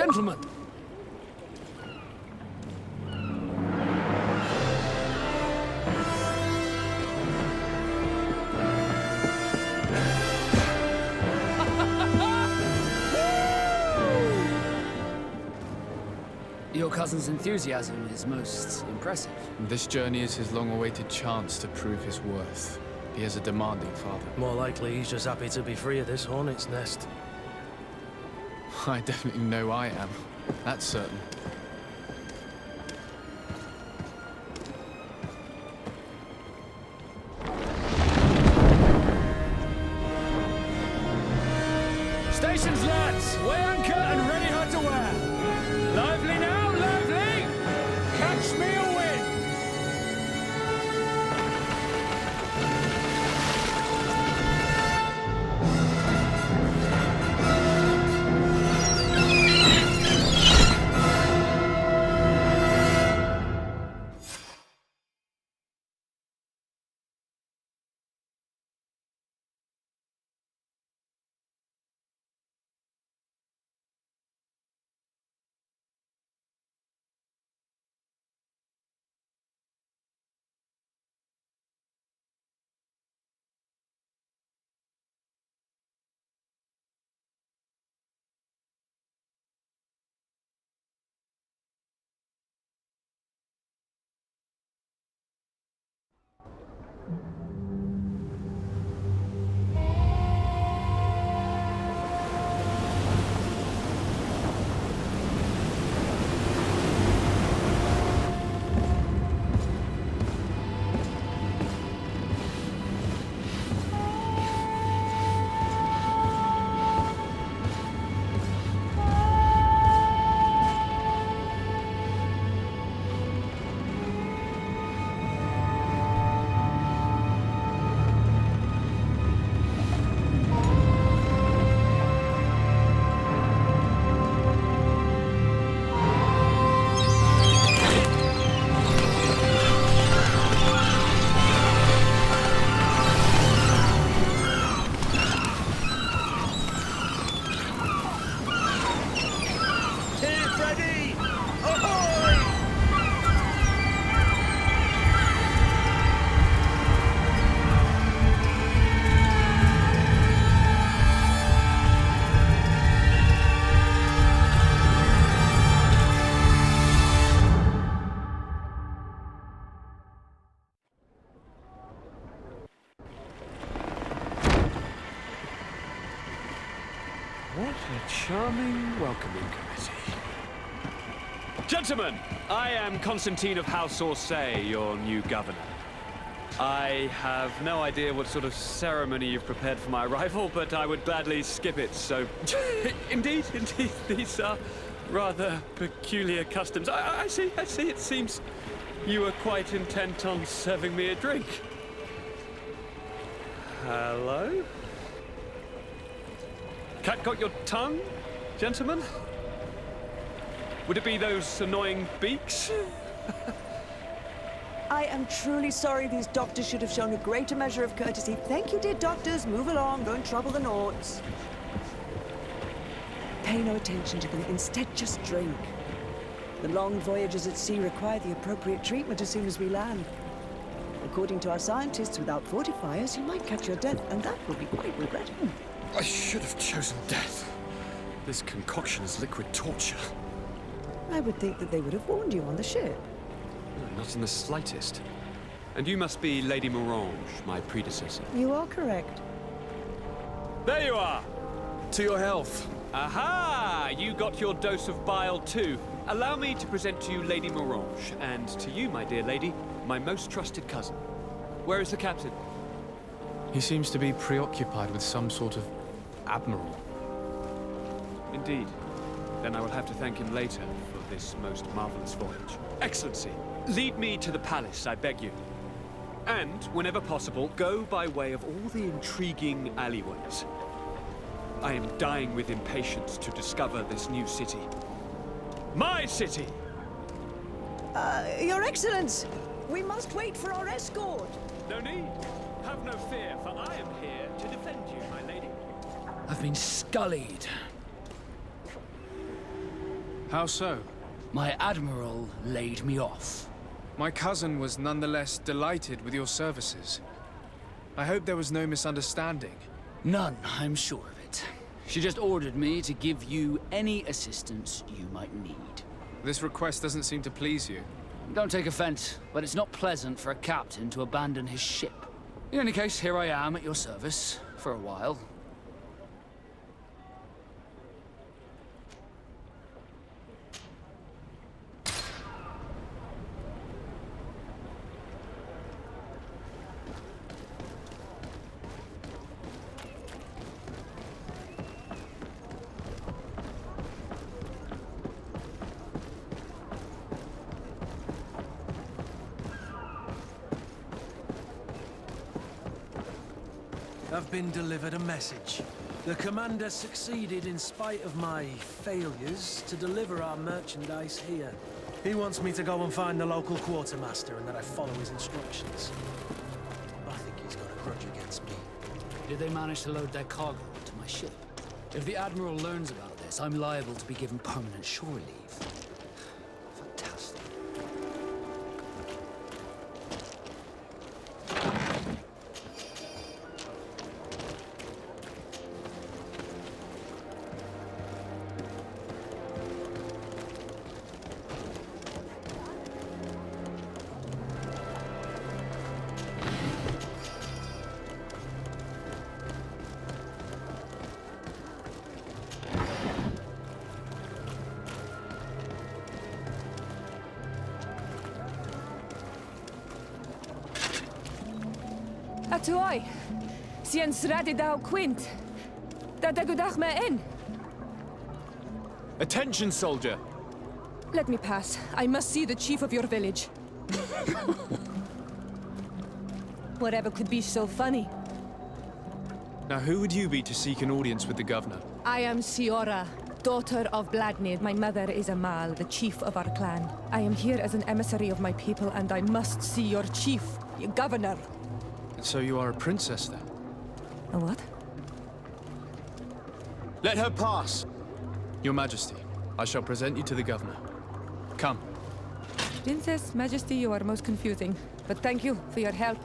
Gentlemen! Your cousin's enthusiasm is most impressive. This journey is his long-awaited chance to prove his worth. He is a demanding father. More likely he's just happy to be free of this hornet's nest. I definitely know I am. That's certain. Stations, lads! Weigh anchor and ready her to wear! Lively now, lively! Catch me a wind! Teer Fradee! Ahoy! What a charming welcoming committee. Gentlemen, I am Constantine of House Orsay, your new governor. I have no idea what sort of ceremony you've prepared for my arrival, but I would gladly skip it, so... Indeed, these are rather peculiar customs. I see, it seems you were quite intent on serving me a drink. Hello? Cat got your tongue, gentlemen? Would it be those annoying beaks? I am truly sorry. These doctors should have shown a greater measure of courtesy. Thank you, dear doctors. Move along. Don't trouble the Nords. Pay no attention to them. Instead, just drink. The long voyages at sea require the appropriate treatment as soon as we land. According to our scientists, without fortifiers, you might catch your death, and that will be quite regrettable. I should have chosen death. This concoction is liquid torture. I would think that they would have warned you on the ship. Not in the slightest. And you must be Lady Morange, my predecessor. You are correct. There you are! To your health. Aha! You got your dose of bile too. Allow me to present to you Lady Morange, and to you, my dear lady, my most trusted cousin. Where is the captain? He seems to be preoccupied with some sort of admiral. Indeed. Then I will have to thank him later for this most marvelous voyage. Excellency, lead me to the palace, I beg you. And, whenever possible, go by way of all the intriguing alleyways. I am dying with impatience to discover this new city. My city! Your Excellence! We must wait for our escort! No need. Have no fear, for I am here to defend you, my lady. I've been scullied. How so? My admiral laid me off. My cousin was nonetheless delighted with your services. I hope there was no misunderstanding. None, I'm sure of it. She just ordered me to give you any assistance you might need. This request doesn't seem to please you. Don't take offense, but it's not pleasant for a captain to abandon his ship. In any case, here I am at your service, for a while. I've been delivered a message. The commander succeeded in spite of my failures to deliver our merchandise here. He wants me to go and find the local quartermaster and that I follow his instructions. I think he's got a grudge against me. Did they manage to load their cargo onto my ship? If the Admiral learns about this, I'm liable to be given permanent shore leave. Fantastic. Atuoi, Sian Sradi Dao Quint. Dadagudach me in. Attention, soldier! Let me pass. I must see the chief of your village. Whatever could be so funny? Now who would you be to seek an audience with the governor? I am Siora, daughter of Bladnid. My mother is Amal, the chief of our clan. I am here as an emissary of my people, and I must see your chief, your governor. So you are a princess, then? A what? Let her pass! Your Majesty, I shall present you to the governor. Come. Princess, Majesty, you are most confusing. But thank you for your help.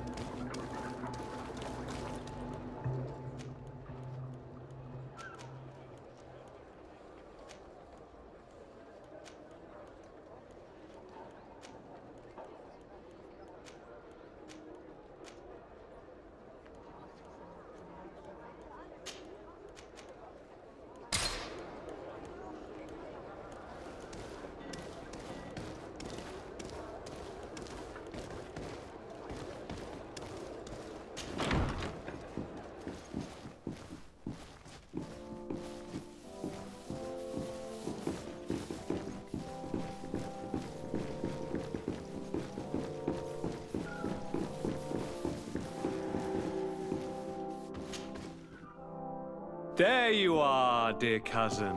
There you are, dear cousin.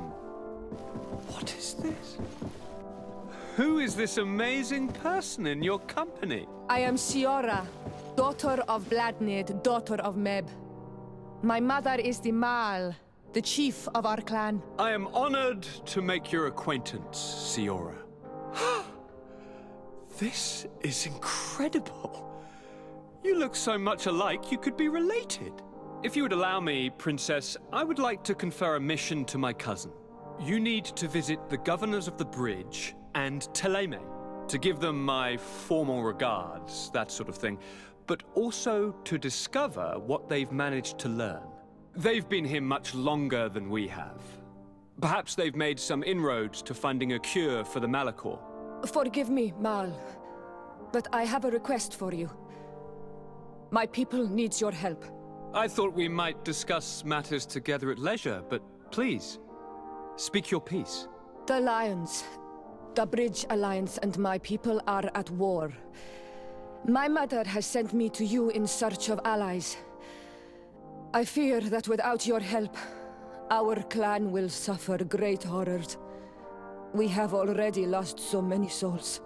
What is this? Who is this amazing person in your company? I am Siora, daughter of Bladnid, daughter of Meb. My mother is the Mal, the chief of our clan. I am honored to make your acquaintance, Siora. This is incredible. You look so much alike you could be related. If you would allow me, Princess, I would like to confer a mission to my cousin. You need to visit the governors of the bridge and Theleme, to give them my formal regards, that sort of thing, but also to discover what they've managed to learn. They've been here much longer than we have. Perhaps they've made some inroads to finding a cure for the malichor. Forgive me, Mal, but I have a request for you. My people needs your help. I thought we might discuss matters together at leisure, but please, speak your piece. The Alliance, the Bridge Alliance and my people are at war. My mother has sent me to you in search of allies. I fear that without your help, our clan will suffer great horrors. We have already lost so many souls.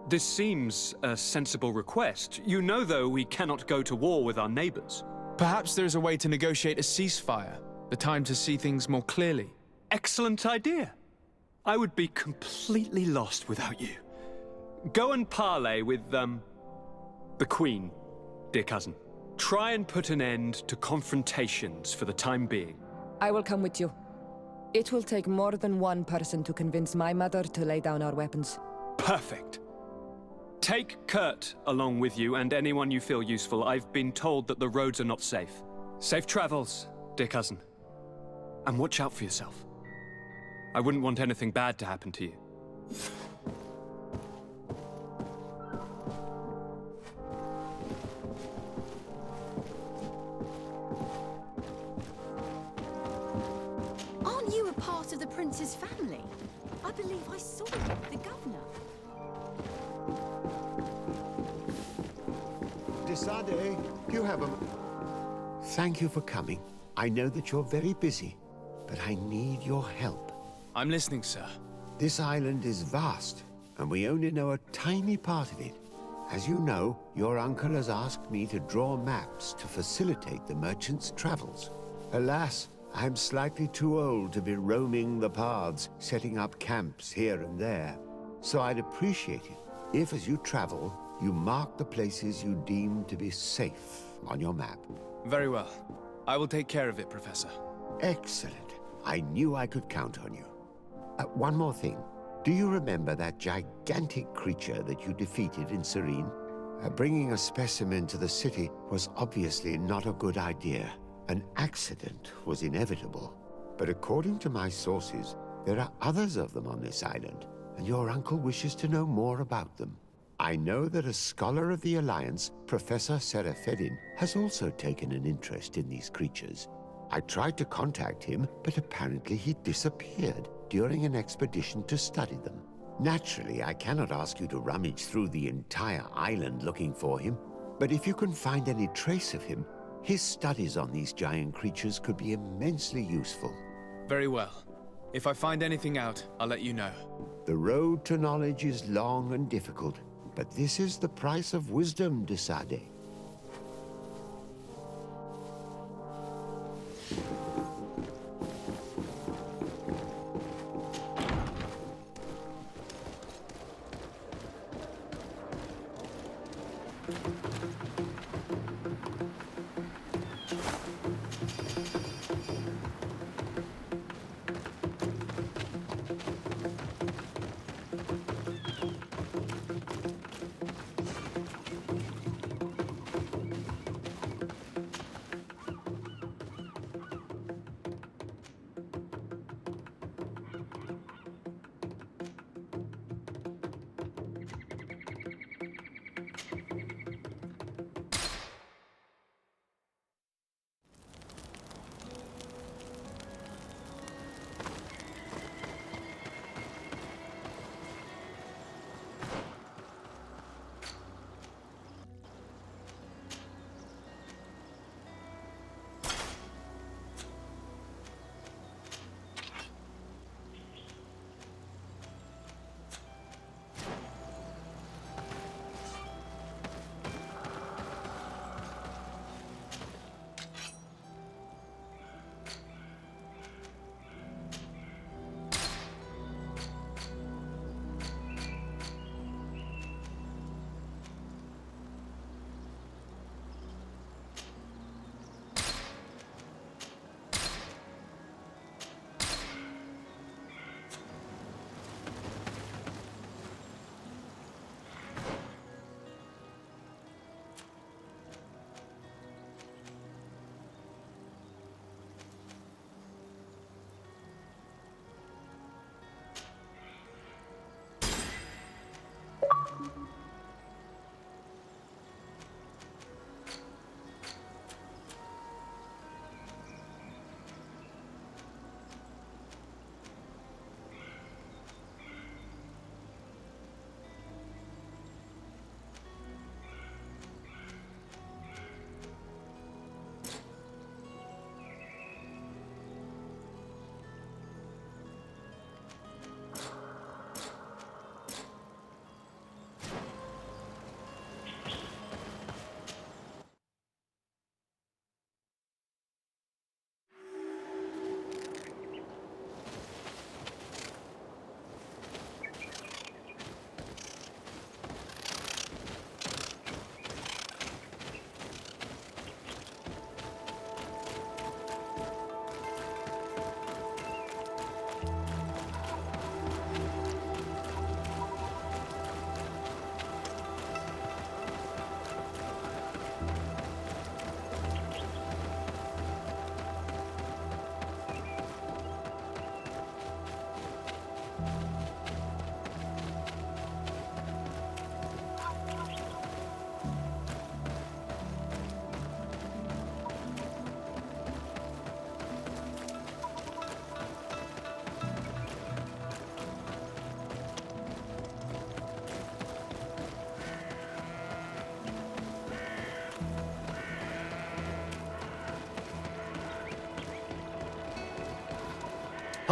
This seems a sensible request. You know, though, we cannot go to war with our neighbors. Perhaps there is a way to negotiate a ceasefire. The time to see things more clearly. Excellent idea. I would be completely lost without you. Go and parley with, the Queen, dear cousin. Try and put an end to confrontations for the time being. I will come with you. It will take more than one person to convince my mother to lay down our weapons. Perfect. Take Kurt along with you and anyone you feel useful. I've been told that the roads are not safe. Safe travels, dear cousin. And watch out for yourself. I wouldn't want anything bad to happen to you. Aren't you a part of the prince's family? I believe I saw you with the governor. Desade, you have a... Thank you for coming. I know that you're very busy, but I need your help. I'm listening, sir. This island is vast, and we only know a tiny part of it. As you know, your uncle has asked me to draw maps to facilitate the merchants' travels. Alas, I'm slightly too old to be roaming the paths, setting up camps here and there. So I'd appreciate it if, as you travel, you mark the places you deem to be safe on your map. Very well. I will take care of it, Professor. Excellent. I knew I could count on you. One more thing. Do you remember that gigantic creature that you defeated in Serene? Bringing a specimen to the city was obviously not a good idea. An accident was inevitable. But according to my sources, there are others of them on this island, and your uncle wishes to know more about them. I know that a scholar of the Alliance, Professor Serafedin, has also taken an interest in these creatures. I tried to contact him, but apparently he disappeared during an expedition to study them. Naturally, I cannot ask you to rummage through the entire island looking for him, but if you can find any trace of him, his studies on these giant creatures could be immensely useful. Very well. If I find anything out, I'll let you know. The road to knowledge is long and difficult, but this is the price of wisdom, Desade.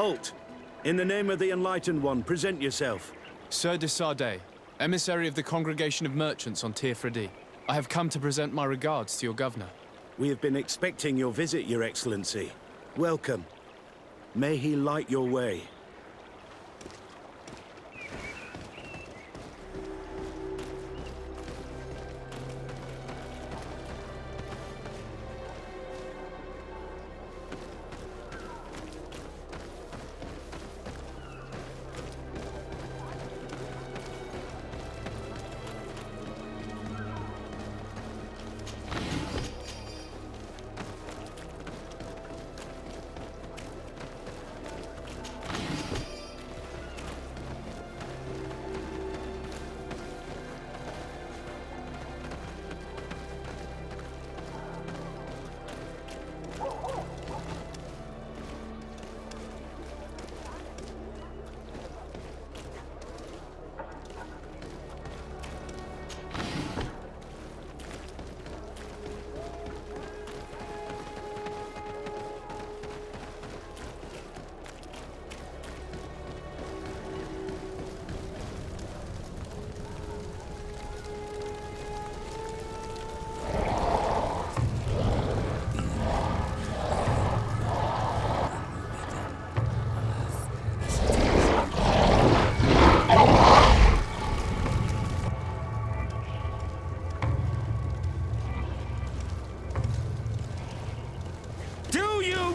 Halt! In the name of the Enlightened One, present yourself. Sir de Sardet, emissary of the Congregation of Merchants on Teer Fradee. I have come to present my regards to your governor. We have been expecting your visit, Your Excellency. Welcome. May he light your way.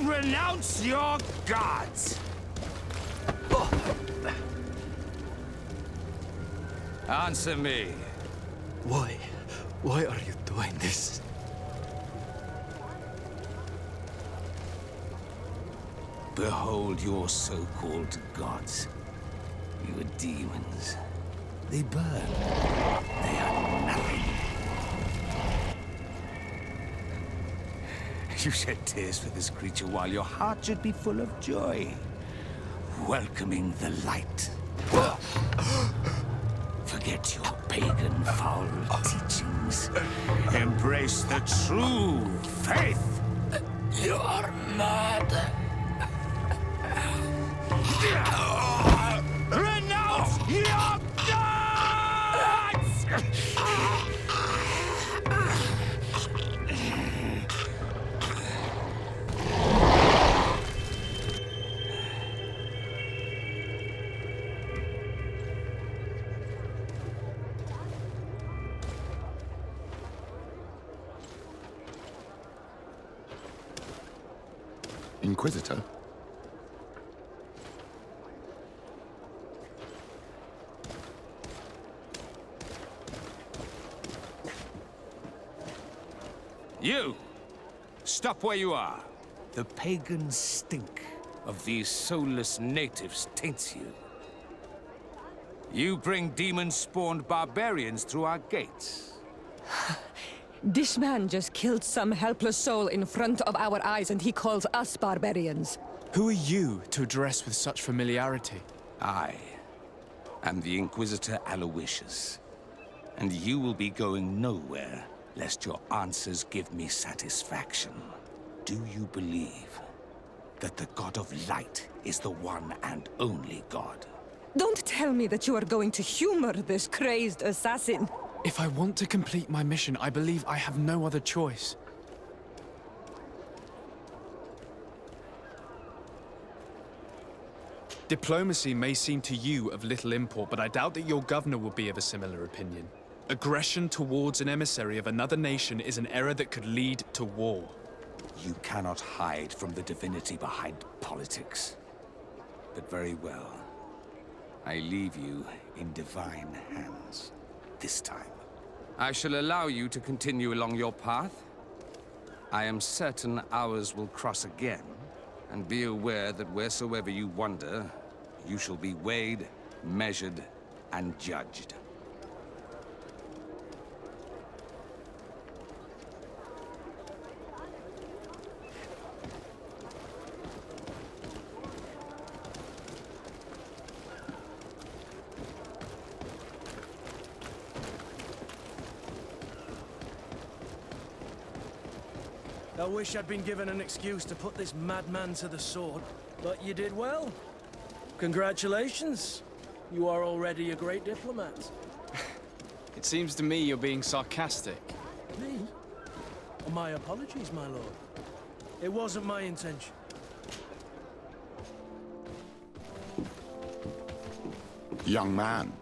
Renounce your gods! Answer me. Why? Why are you doing this? Behold your so-called gods. Your demons. They burn. They are nothing. You shed tears for this creature while your heart should be full of joy. Welcoming the light. Forget your pagan foul teachings. Embrace the true faith. You are mad. Renounce your gods! Inquisitor? You! Stop where you are. The pagan stink of these soulless natives taints you. You bring demon-spawned barbarians through our gates. This man just killed some helpless soul in front of our eyes, and he calls us barbarians. Who are you to address with such familiarity? I am the Inquisitor Aloysius, and you will be going nowhere lest your answers give me satisfaction. Do you believe that the God of Light is the one and only God? Don't tell me that you are going to humor this crazed assassin. If I want to complete my mission, I believe I have no other choice. Diplomacy may seem to you of little import, but I doubt that your governor will be of a similar opinion. Aggression towards an emissary of another nation is an error that could lead to war. You cannot hide from the divinity behind politics. But very well. I leave you in divine hands. This time. I shall allow you to continue along your path. I am certain ours will cross again, and be aware that wheresoever you wander, you shall be weighed, measured, and judged. I wish I'd been given an excuse to put this madman to the sword. But you did well. Congratulations. You are already a great diplomat. It seems to me you're being sarcastic. Me? My apologies, my lord. It wasn't my intention. Young man.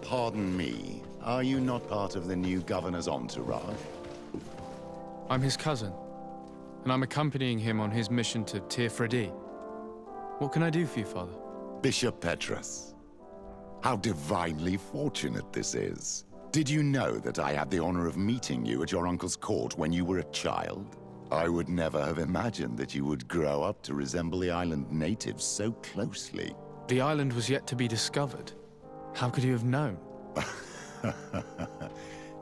Pardon me, are you not part of the new governor's entourage? I'm his cousin, and I'm accompanying him on his mission to Teer Fradee. What can I do for you, Father? Bishop Petrus. How divinely fortunate this is. Did you know that I had the honor of meeting you at your uncle's court when you were a child? I would never have imagined that you would grow up to resemble the island natives so closely. The island was yet to be discovered. How could you have known?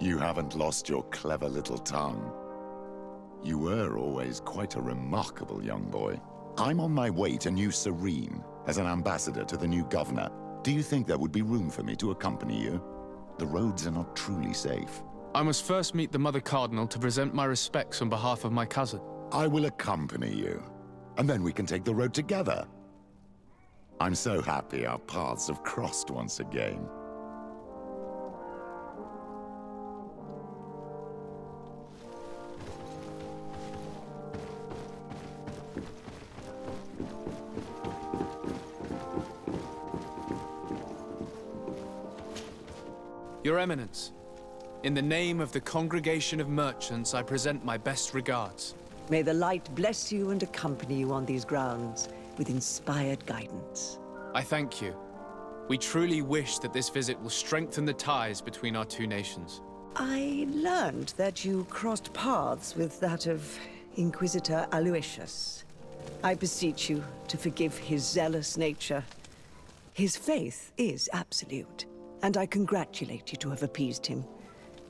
You haven't lost your clever little tongue. You were always quite a remarkable young boy. I'm on my way to New Serene as an ambassador to the new governor. Do you think there would be room for me to accompany you? The roads are not truly safe. I must first meet the Mother Cardinal to present my respects on behalf of my cousin. I will accompany you, and then we can take the road together. I'm so happy our paths have crossed once again. Your Eminence, in the name of the Congregation of Merchants, I present my best regards. May the light bless you and accompany you on these grounds with inspired guidance. I thank you. We truly wish that this visit will strengthen the ties between our two nations. I learned that you crossed paths with that of Inquisitor Aloysius. I beseech you to forgive his zealous nature. His faith is absolute, and I congratulate you to have appeased him.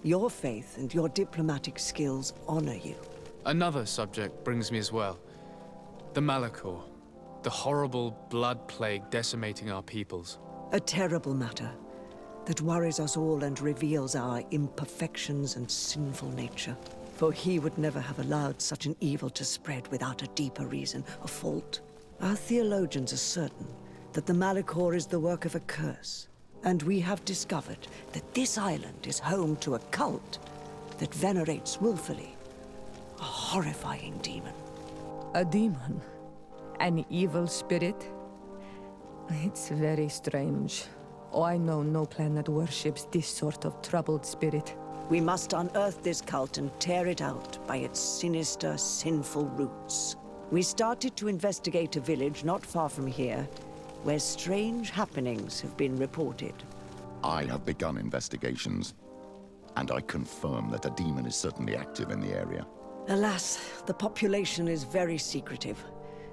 Your faith and your diplomatic skills honor you. Another subject brings me as well. The malichor. The horrible blood plague decimating our peoples. A terrible matter that worries us all and reveals our imperfections and sinful nature. For he would never have allowed such an evil to spread without a deeper reason, a fault. Our theologians are certain that the malichor is the work of a curse. And we have discovered that this island is home to a cult that venerates willfully a horrifying demon. A demon? An evil spirit? It's very strange. Oh, I know no planet worships this sort of troubled spirit. We must unearth this cult and tear it out by its sinister, sinful roots. We started to investigate a village not far from here, where strange happenings have been reported. I have begun investigations, and I confirm that a demon is certainly active in the area. Alas, the population is very secretive,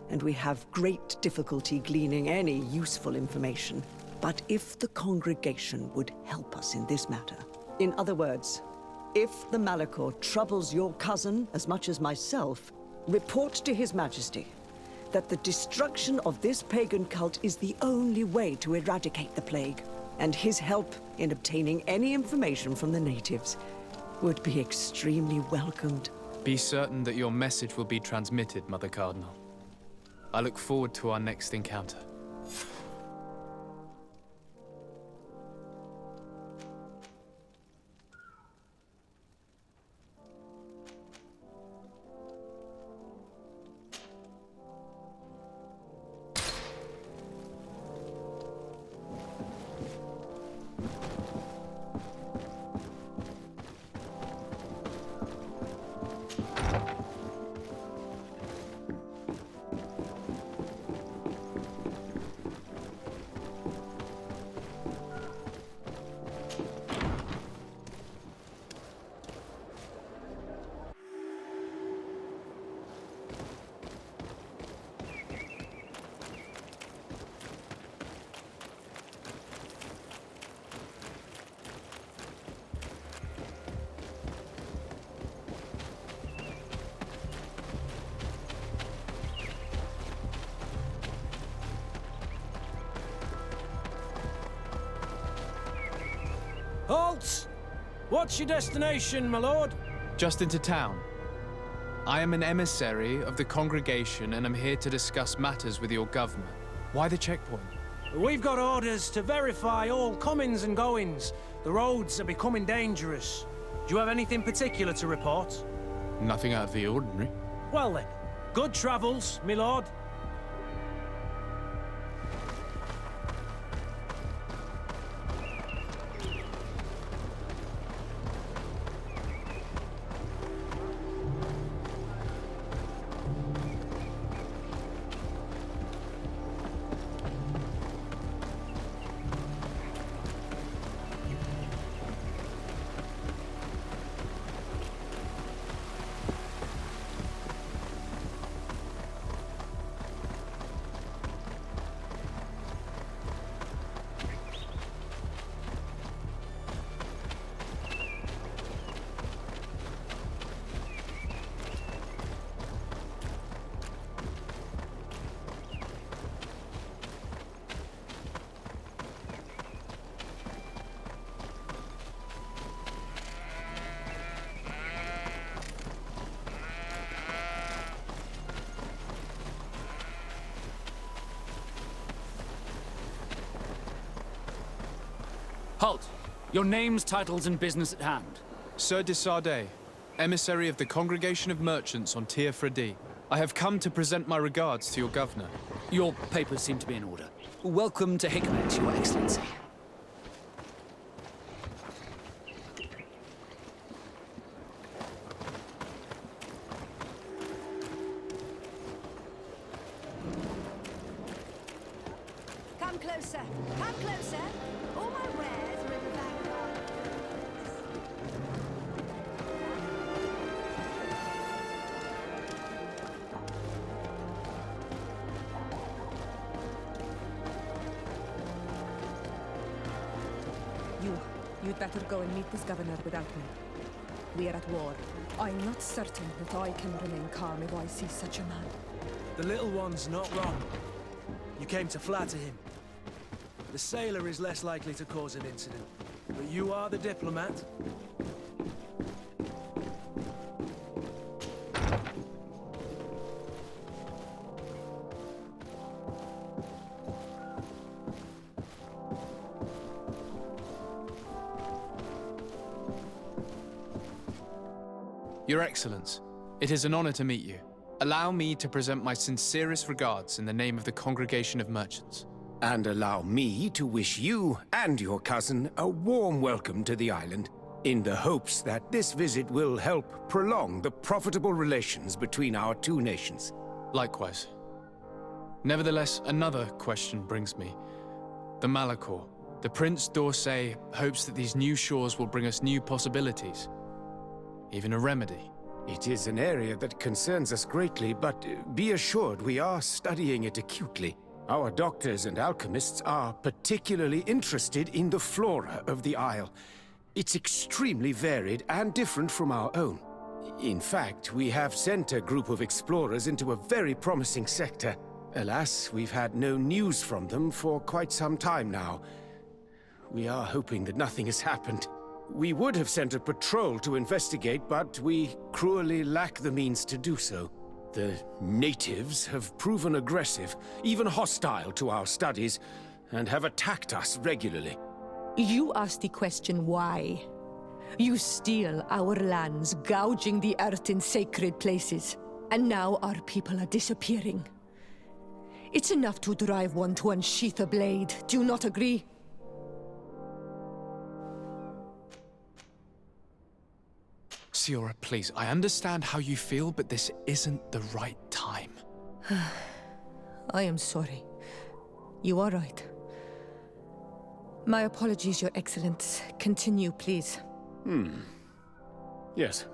and we have great difficulty gleaning any useful information. But if the congregation would help us in this matter, in other words, if the malichor troubles your cousin as much as myself, report to His Majesty that the destruction of this pagan cult is the only way to eradicate the plague, and his help in obtaining any information from the natives would be extremely welcomed. Be certain that your message will be transmitted, Mother Cardinal. I look forward to our next encounter. Halt! What's your destination, my lord? Just into town. I am an emissary of the congregation and am here to discuss matters with your governor. Why the checkpoint? We've got orders to verify all comings and goings. The roads are becoming dangerous. Do you have anything particular to report? Nothing out of the ordinary. Well then, good travels, my lord. Halt! Your names, titles, and business at hand. Sir de Sardet, emissary of the Congregation of Merchants on Teer Fradee. I have come to present my regards to your governor. Your papers seem to be in order. Welcome to Hikmet, Your Excellency. Come closer. Come closer. All my wares are in the vanguard. You'd better go and meet this governor without me. We are at war. I'm not certain that I can remain calm if I see such a man. The little one's not wrong. You came to flatter him. The sailor is less likely to cause an incident. But you are the diplomat. Your Excellence, it is an honor to meet you. Allow me to present my sincerest regards in the name of the Congregation of Merchants. And allow me to wish you and your cousin a warm welcome to the island, in the hopes that this visit will help prolong the profitable relations between our two nations. Likewise. Nevertheless, another question brings me. The malichor. The Prince d'Orsay hopes that these new shores will bring us new possibilities. Even a remedy. It is an area that concerns us greatly, but be assured we are studying it acutely. Our doctors and alchemists are particularly interested in the flora of the Isle. It's extremely varied and different from our own. In fact, we have sent a group of explorers into a very promising sector. Alas, we've had no news from them for quite some time now. We are hoping that nothing has happened. We would have sent a patrol to investigate, but we cruelly lack the means to do so. The natives have proven aggressive, even hostile to our studies, and have attacked us regularly. You asked the question why. You steal our lands, gouging the earth in sacred places. And now our people are disappearing. It's enough to drive one to unsheath a blade. Do you not agree? Siora, please, I understand how you feel, but this isn't the right time. I am sorry. You are right. My apologies, Your Excellence. Continue, please. Yes.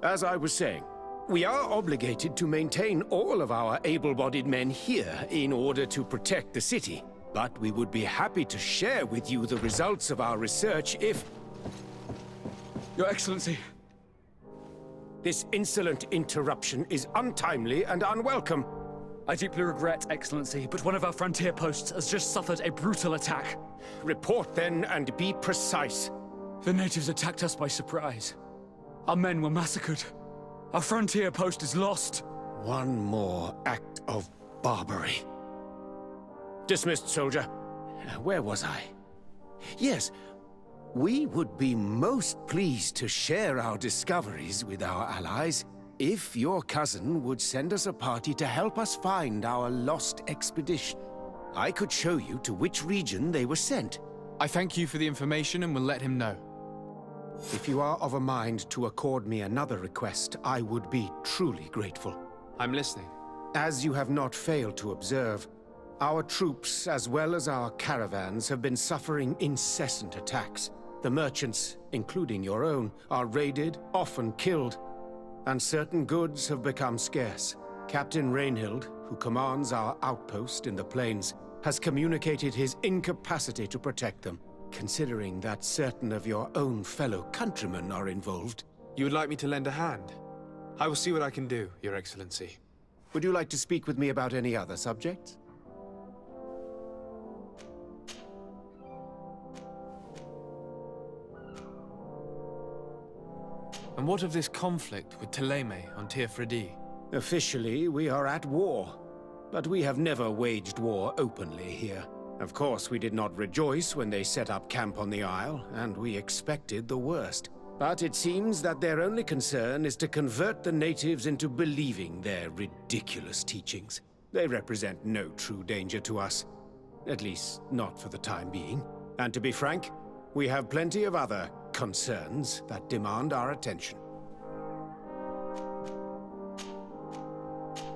As I was saying, we are obligated to maintain all of our able-bodied men here in order to protect the city. But we would be happy to share with you the results of our research if... Your Excellency. This insolent interruption is untimely and unwelcome. I deeply regret, Excellency, but one of our frontier posts has just suffered a brutal attack. Report then and be precise. The natives attacked us by surprise. Our men were massacred. Our frontier post is lost. One more act of barbarity. Dismissed, soldier. Where was I? Yes, we would be most pleased to share our discoveries with our allies if your cousin would send us a party to help us find our lost expedition. I could show you to which region they were sent. I thank you for the information and will let him know. If you are of a mind to accord me another request, I would be truly grateful. I'm listening. As you have not failed to observe, our troops, as well as our caravans, have been suffering incessant attacks. The merchants, including your own, are raided, often killed, and certain goods have become scarce. Captain Rainhild, who commands our outpost in the plains, has communicated his incapacity to protect them. Considering that certain of your own fellow countrymen are involved. You would like me to lend a hand? I will see what I can do, Your Excellency. Would you like to speak with me about any other subjects? And what of this conflict with Theleme on Teer Fradee? Officially, we are at war. But we have never waged war openly here. Of course, we did not rejoice when they set up camp on the Isle, and we expected the worst. But it seems that their only concern is to convert the natives into believing their ridiculous teachings. They represent no true danger to us. At least, not for the time being. And to be frank, we have plenty of other concerns that demand our attention.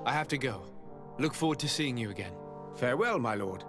I have to go. Look forward to seeing you again. Farewell, my lord.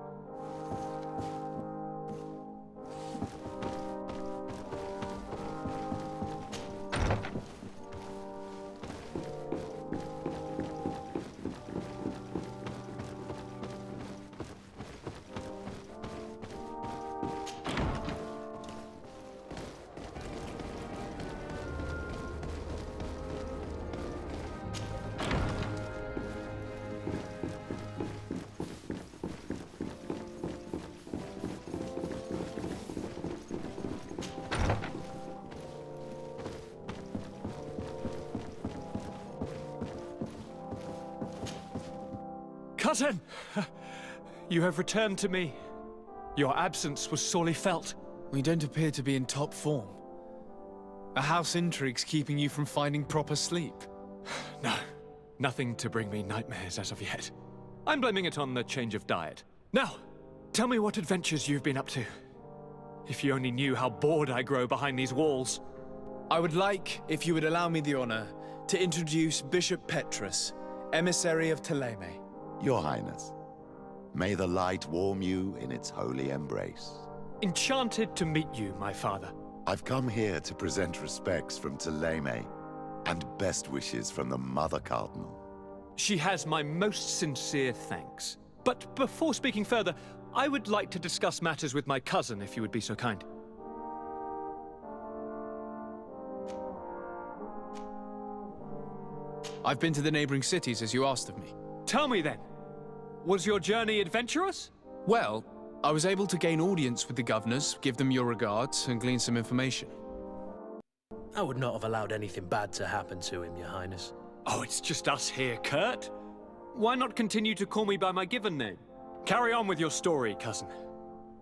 Cousin! You have returned to me. Your absence was sorely felt. We don't appear to be in top form. A house intrigue's keeping you from finding proper sleep. No, nothing to bring me nightmares as of yet. I'm blaming it on the change of diet. Now, tell me what adventures you've been up to. If you only knew how bored I grow behind these walls. I would like, if you would allow me the honor, to introduce Bishop Petrus, emissary of Theleme. Your Highness, may the light warm you in its holy embrace. Enchanted to meet you, my father. I've come here to present respects from Theleme and best wishes from the Mother Cardinal. She has my most sincere thanks. But before speaking further, I would like to discuss matters with my cousin, if you would be so kind. I've been to the neighboring cities, as you asked of me. Tell me then, was your journey adventurous? Well, I was able to gain audience with the governors, give them your regards, and glean some information. I would not have allowed anything bad to happen to him, Your Highness. Oh, it's just us here, Kurt. Why not continue to call me by my given name? Carry on with your story, cousin.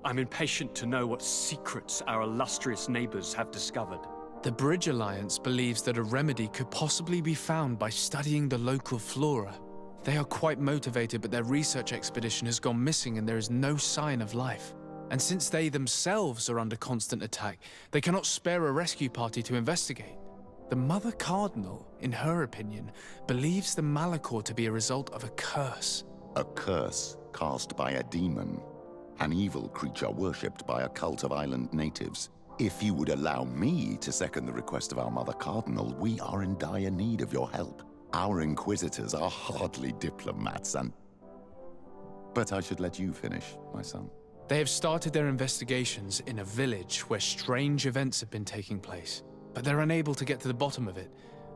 I'm impatient to know what secrets our illustrious neighbors have discovered. The Bridge Alliance believes that a remedy could possibly be found by studying the local flora. They are quite motivated, but their research expedition has gone missing and there is no sign of life. And since they themselves are under constant attack, they cannot spare a rescue party to investigate. The Mother Cardinal, in her opinion, believes the malichor to be a result of a curse. A curse cast by a demon, an evil creature worshipped by a cult of island natives. If you would allow me to second the request of our Mother Cardinal, we are in dire need of your help. Our Inquisitors are hardly diplomats But I should let you finish, my son. They have started their investigations in a village where strange events have been taking place, but they're unable to get to the bottom of it.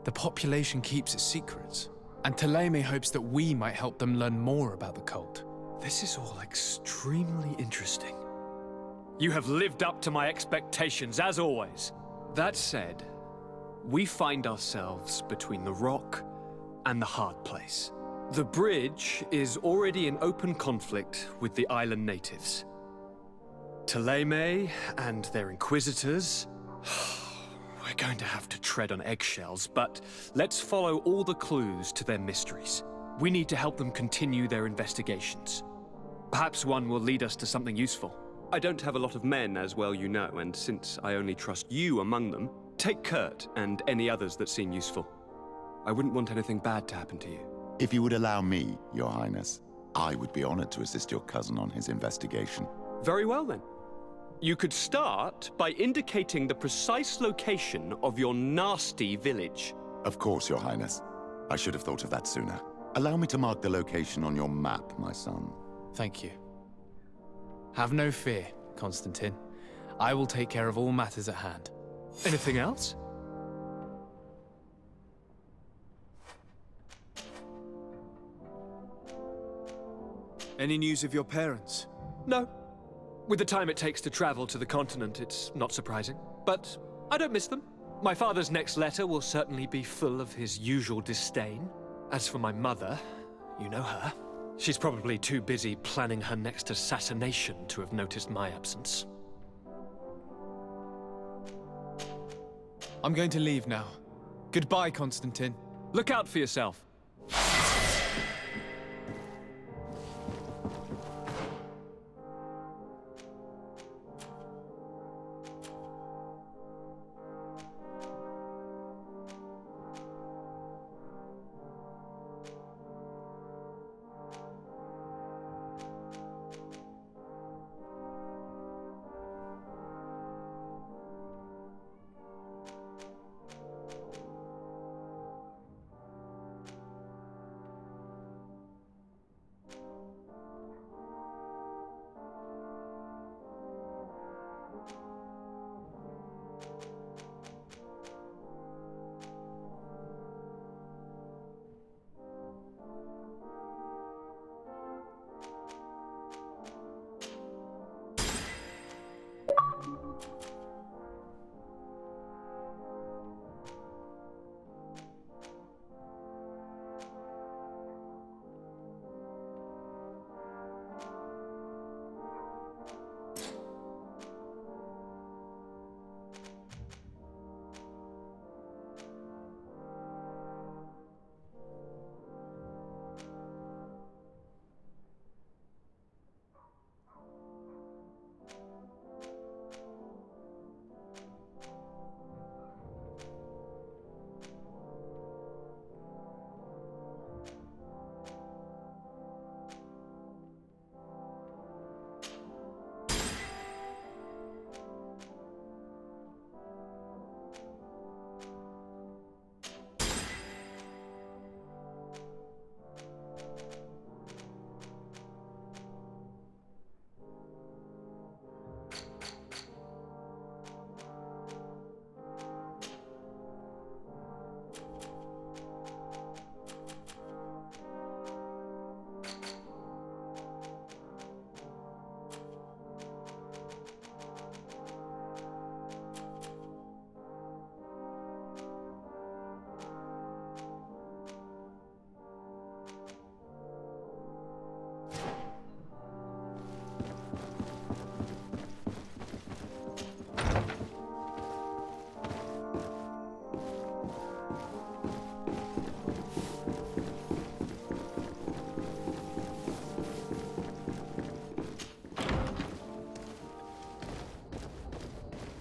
The population keeps its secrets, and Theleme hopes that we might help them learn more about the cult. This is all extremely interesting. You have lived up to my expectations, as always. That said, we find ourselves between the rock and the hard place. The bridge is already in open conflict with the island natives. Theleme and their inquisitors... We're going to have to tread on eggshells, but let's follow all the clues to their mysteries. We need to help them continue their investigations. Perhaps one will lead us to something useful. I don't have a lot of men, as well you know, and since I only trust you among them, take Kurt and any others that seem useful. I wouldn't want anything bad to happen to you. If you would allow me, Your Highness, I would be honored to assist your cousin on his investigation. Very well, then. You could start by indicating the precise location of your nasty village. Of course, Your Highness. I should have thought of that sooner. Allow me to mark the location on your map, my son. Thank you. Have no fear, Constantine. I will take care of all matters at hand. Anything else? Any news of your parents? No. With the time it takes to travel to the continent, it's not surprising. But I don't miss them. My father's next letter will certainly be full of his usual disdain. As for my mother, you know her. She's probably too busy planning her next assassination to have noticed my absence. I'm going to leave now. Goodbye, Constantine. Look out for yourself.